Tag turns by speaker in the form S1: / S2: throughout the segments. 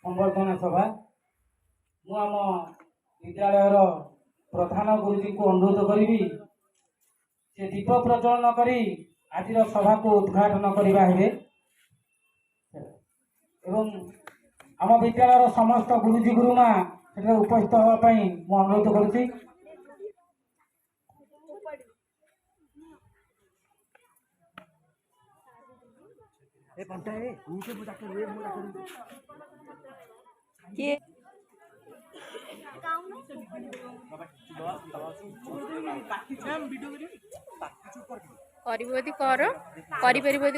S1: संबर्धना सभा मु आम विद्यालय प्रधान गुरुजी को अनुरोध करी से दीप प्रज्वलन करी आज सभा को उद्घाटन करवा हेबे एवं आम विद्यालय समस्त गुरुजी गुरुमा से उपस्थित होगापी मु अनुरोध करुच्ची।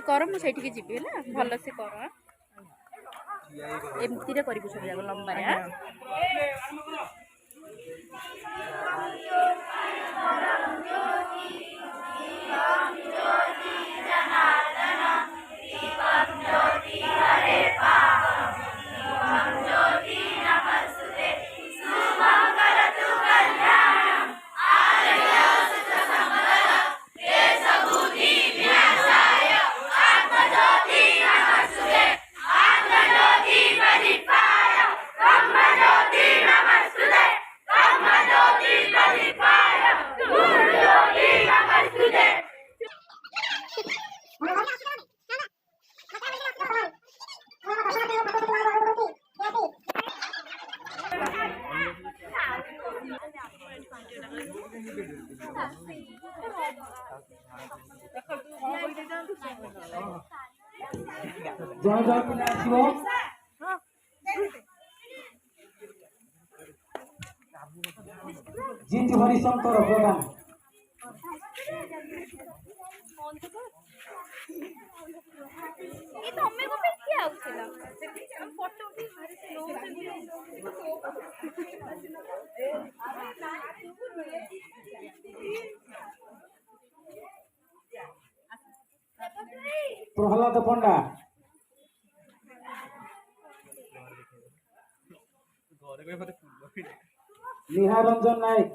S2: कर मुझे जीवी है भल से कर एमती कर सब जाक लंबा
S1: जन जन पिला आसिबो जीत हरिशंकर प्रधान प्रहलाद पंडा निहार रंजन नायक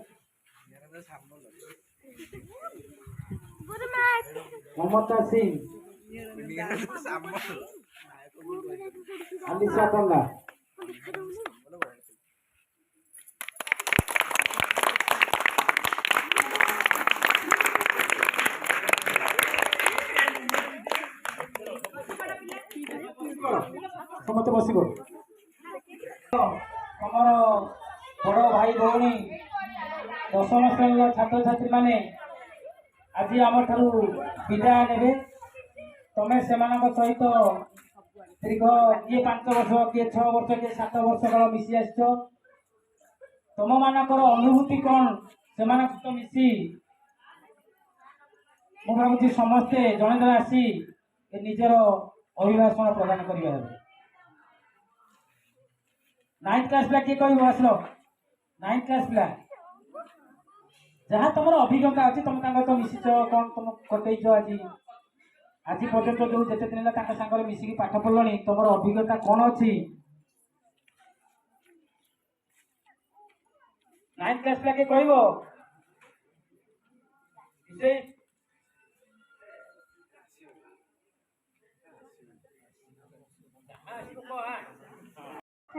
S1: ममता सिंह अलिशा पंडा समस्त बसब तुम बड़ भाई भौणी दशम श्रेणी छात्र छात्री माने आज आम ठारू विदाय ने तमें से सहित दीर्घ किए 5 वर्ष किए 6 वर्ष किए 7 वर्ष काल मिसी आस तुम मानकर अनुभूति कौन से सहित मिसी मु भावी समस्ते जड़े जड़े आसी निजर अभिभाषण प्रदान करेंगे। 9th क्लास पिला किए कह आस 9th क्लास पिला जहाँ तुम अभिज्ञता अच्छी तुम तो मिशिच कौन तुम कटेच आज आज पर्यटन जो जिते दिन है मिसिकी पाठ पढ़ल तुम अभिज्ञता कौन अच्छी 9th क्लास पिला किए कह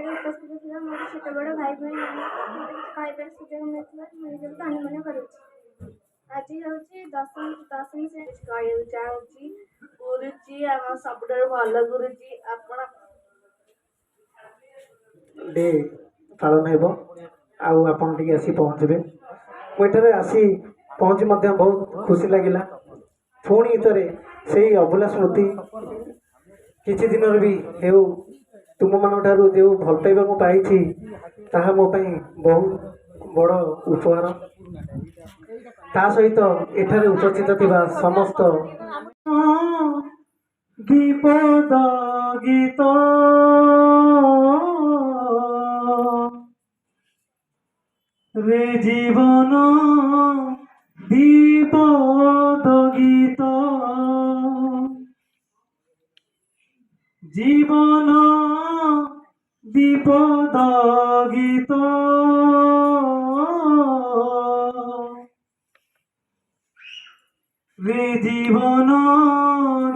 S3: उपस्थित थी मोर छोट बड़ भाई भाई कहबार सुजोग मिलता धन्य मन कर आज हूँ दशम से कहू चाहूँगी गुरुजी आम सब भल गुरुजी आपण
S4: डे पालन हेब आपण टी आसी पहुँचे मुझे आसी पहुँची बहुत खुशी लगिला पुणी इतरे से अभुला स्मृति किसी दिन भी हेउ तुम मान जो भल पाइबा मु पाई ताहा मो पाई बहुत बड़ उपहार ता सहित एठारे उपस्थित थिबा समस्त विपद गीत रे जीवन विपद गीत जीवन विपद गीत रे जीवन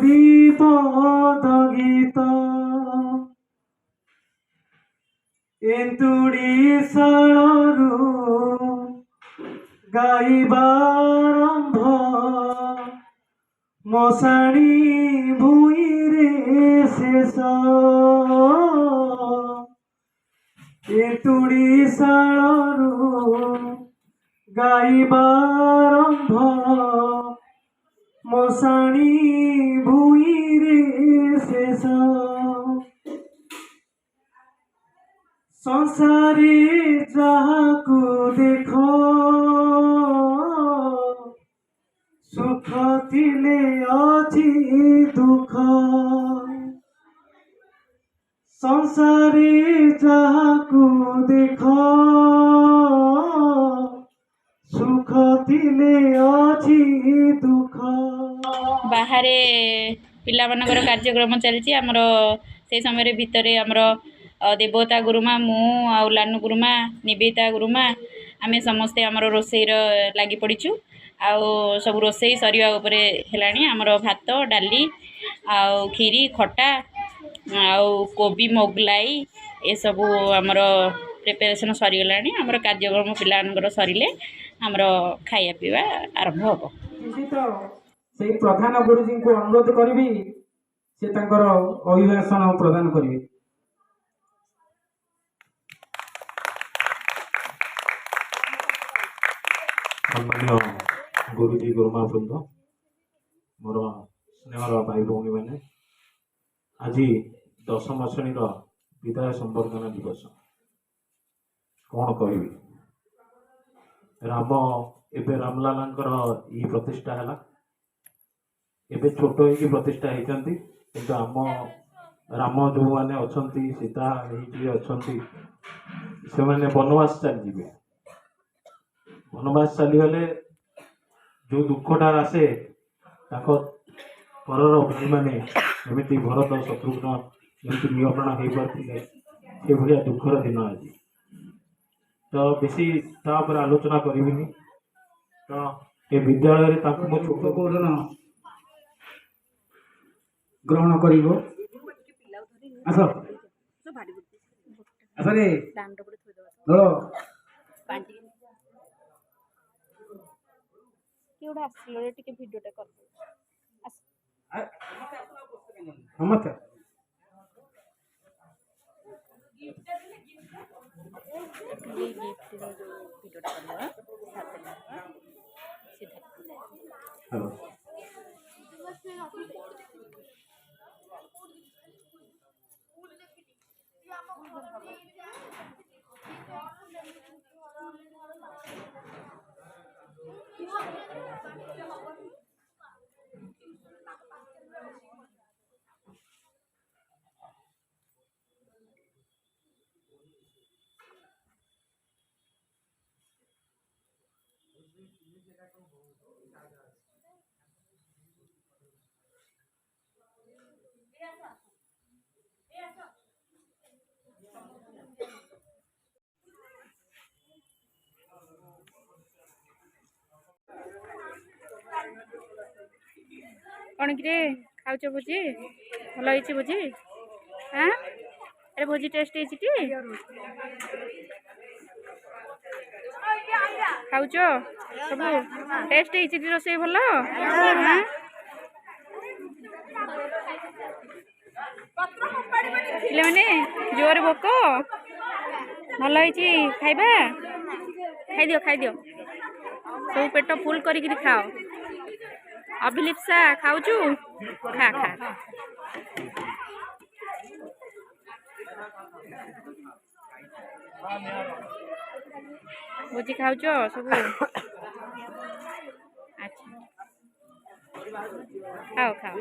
S4: विपद गीत ଏନ୍ତୁଡ଼ି ଶାଳରୁ ଗାଇବା ଆରମ୍ଭ ମଶାଣି ଭୂଇଁରେ ଶେଷ ଏନ୍ତୁଡ଼ି ଶାଳରୁ ଗାଇବା ଆରମ୍ଭ ମଶାଣି ଭୂଇଁରେ ଶେଷ ସଂସାରେ ଯାହାକୁ ଦେଖ ସୁଖ ଥିଲେ ଅଛି ଦୁଃଖ ସଂସାରେ ଯାହାକୁ ଦେଖ ସୁଖ ଥିଲେ ଅଛି ଦୁଃଖ।
S2: ବାହାରେ ପିଲାମାନଙ୍କର କାର୍ଯ୍ୟକ୍ରମ ଚାଲିଛି ଆମର ସେଇ ସମୟରେ ଭିତରେ ଆମର ଦେବତା ଗୁରୁମା ମୁଁ ଆଉ ଲାନୁ ଗୁରୁମା ନିବେଦିତା ଗୁରୁମା ଆମେ ସମସ୍ତେ ଆମର ରୋଷେଇର ଲାଗି ପଡ଼ିଛୁ ଆଉ ସବୁ ରୋଷେଇ ସରିବା ଉପରେ ହେଲାଣି ଆମର ଭାତ ଡାଲି ଆଉ କ୍ଷୀରି ଖଟା ଆଉ କୋବି ମୋଗলাই ଏସବୁ ଆମର ପ୍ରିପାରେସନ୍ ସରିଗଲାଣି ଆମର କାର୍ଯ୍ୟକ୍ରମ ପିଲାମାନଙ୍କର ସରିଲେ ଆମର ଖାଇବା ପିଇବା ଆରମ୍ଭ ହେବ।
S1: ନିଶ୍ଚିତ ସେଇ ପ୍ରଧାନ ଗୁରୁଜୀଙ୍କୁ ଅନୁରୋଧ କରିବି ସେ ତାଙ୍କର ଅଭିଭାଷଣ ପ୍ରଦାନ କରିବେ।
S5: ସମ୍ମାନୀୟ ଗୁରୁଜୀ ଗୁରୁମା ବୃନ୍ଦ ମୋର ସ୍ନେହର ଭାଇ ଭଉଣୀମାନେ ଆଜି 10ମ ଶ୍ରେଣୀର ବିଦାୟ ସମ୍ବର୍ଦ୍ଧନା ଦିବସ। କ'ଣ କହିବି ଏବେ ରାମଲାଲାଙ୍କର ଇ ପ୍ରତିଷ୍ଠା ହେଲା ଏବେ ଛୋଟ ହେଇକି ପ୍ରତିଷ୍ଠା ହେଇଛନ୍ତି କିନ୍ତୁ ଆମ ରାମ ଯେଉଁମାନେ ଅଛନ୍ତି ସୀତା ହେଇକି ଅଛନ୍ତି ସେମାନେ ବନବାସ ଚାଲିଯିବେ ବନବାସ ଚାଲିଗଲେ ଯେଉଁ ଦୁଃଖଟା ଆସେ ତାଙ୍କ ପରର ଭାଇମାନେ ଏମିତି ଭରତ ଶତ୍ରୁଘ୍ନ ଯେମିତି ନିୟନ୍ତ୍ରଣ ହେଇପାରିଥିଲେ ସେଭଳିଆ ଦୁଃଖର ଦିନ ଆଜି ତ ବେଶୀ ତା ଉପରେ ଆଲୋଚନା କରିବିନି ତ ଏ ବିଦ୍ୟାଳୟରେ ତାଙ୍କୁ ମୋ ଛୋଟ
S1: କୌଶଳ ଗ୍ରହଣ କରିବ ଆସ ଆସରେ ଦଳ
S2: କିଏ ଗୋଟେ ଆସିଲ ଟିକେ ଭିଡ଼ିଓଟା କରିଦେବ
S1: ସମସ୍ତେ
S2: କ'ଣ କିରେ ଖାଉଛ ଭୋଜି ଭଲ ହେଇଛି ଭୋଜି ହଁ ଆରେ ଭୋଜି ଟେଷ୍ଟ ହେଇଛି ଟି ଖାଉଛ ସବୁ ଟେଷ୍ଟ ହେଇଛି ଟି ରୋଷେଇ ଭଲ ପିଲାମାନେ ଜୋରେ ଭୋକ ଭଲ ହେଇଛି ଖାଇବା ଖାଇଦିଅ ସବୁ ପେଟ ଫୁଲ କରିକିରି ଖାଅ ଅଭିଲିପ୍ସା ଖାଉଛୁ ଖା ଭୋଜି ଖାଉଛ ସବୁ ଆଚ୍ଛା ଖାଅ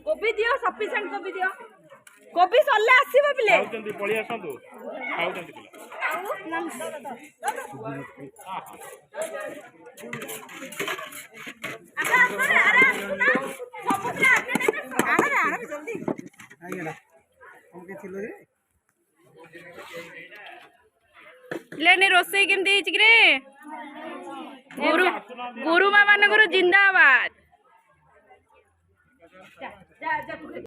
S6: କୋବି ଦିଅ ସଫିସିଏଣ୍ଟ କୋବି ଦିଅ କୋବି ସରିଲେ ଆସିବ ପିଲେ
S5: ପଳେଇ ଆସନ୍ତୁ ଖାଉଛନ୍ତି
S2: ପିଲାମାନେ ରୋଷେଇ କେମିତି ହେଇଛି କିରେ ଗୁରୁମା ମାନଙ୍କର ଜିନ୍ଦାବାଦ।